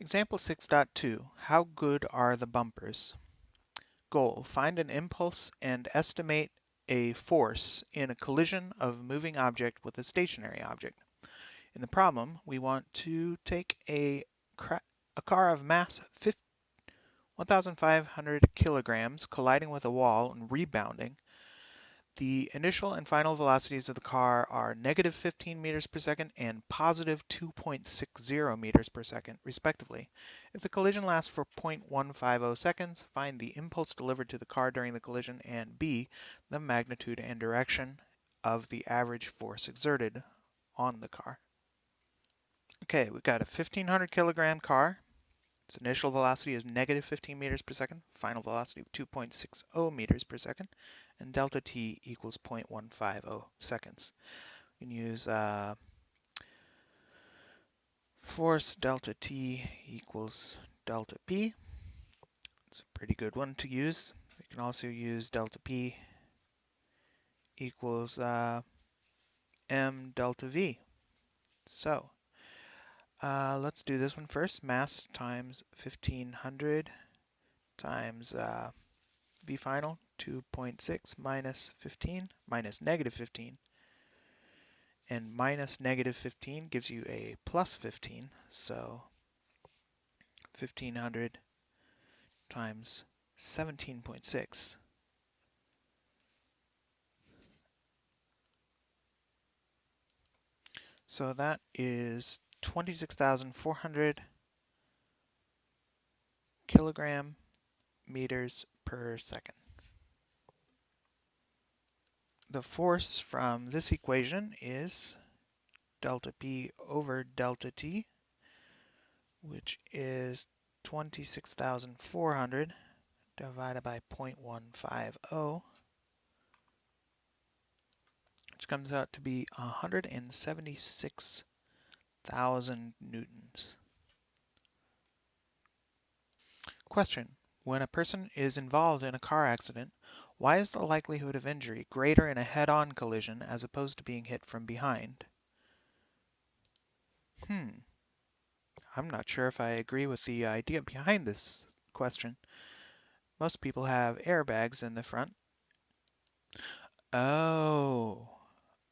Example 6.2, how good are the bumpers? Goal, find an impulse and estimate a force in a collision of a moving object with a stationary object. In the problem, we want to take a car of mass 1,500 kilograms colliding with a wall and rebounding. The initial and final velocities of the car are negative 15 meters per second and positive 2.60 meters per second, respectively. If the collision lasts for 0.150 seconds, find the impulse delivered to the car during the collision, and B, the magnitude and direction of the average force exerted on the car. Okay, we've got a 1,500 kilogram car. Its initial velocity is negative 15 meters per second, final velocity of 2.60 meters per second, and delta t equals 0.150 seconds. We can use force delta t equals delta p. It's a pretty good one to use. We can also use delta p equals m delta v. So let's do this one first. Mass times 1,500 times v final, 2.6 minus 15 minus negative 15, and minus negative 15 gives you a plus 15, so 1,500 times 17.6. So that is 26,400 kilogram meters per second. The force from this equation is delta P over delta T, which is 26,400 divided by 0.150, which comes out to be 176,000 newtons. Question: when a person is involved in a car accident, why is the likelihood of injury greater in a head-on collision as opposed to being hit from behind? I'm not sure if I agree with the idea behind this question. Most people have airbags in the front. Oh,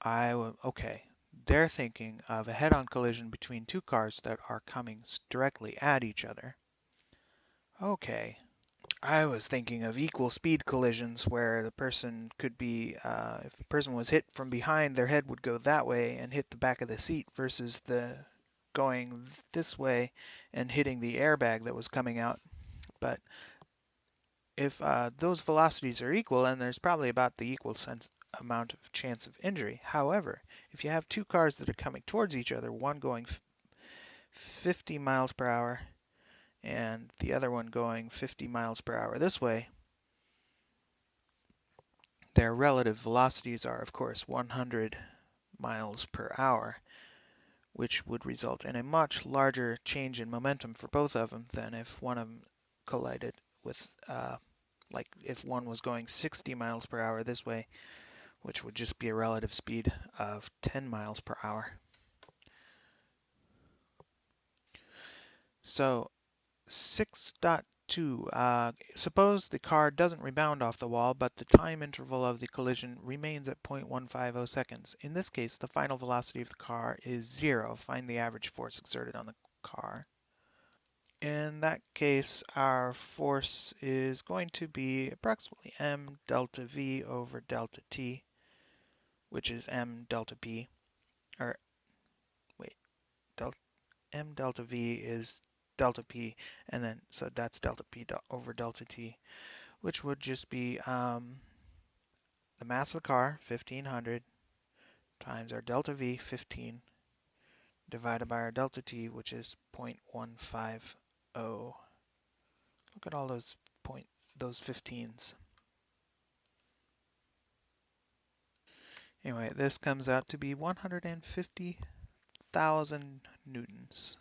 okay. They're thinking of a head-on collision between two cars that are coming directly at each other. Okay. I was thinking of equal speed collisions where the person could be, if the person was hit from behind, their head would go that way and hit the back of the seat versus the going this way and hitting the airbag that was coming out. But if those velocities are equal, and there's probably about the equal amount of chance of injury. However, if you have two cars that are coming towards each other, one going 50 miles per hour and the other one going 50 miles per hour this way, their relative velocities are, of course, 100 miles per hour, which would result in a much larger change in momentum for both of them than if one of them collided with, like if one was going 60 miles per hour this way, which would just be a relative speed of 10 miles per hour. So 6.2, suppose the car doesn't rebound off the wall, but the time interval of the collision remains at 0.150 seconds. In this case, the final velocity of the car is 0. Find the average force exerted on the car. In that case, our force is going to be approximately m delta v over delta t, which is m delta p, or wait, m delta v is delta p, and then so that's delta p over delta t, which would just be the mass of the car, 1,500, times our delta v, 15, divided by our delta t, which is 0.150. Look at all those 15s. Anyway, this comes out to be 150,000 newtons.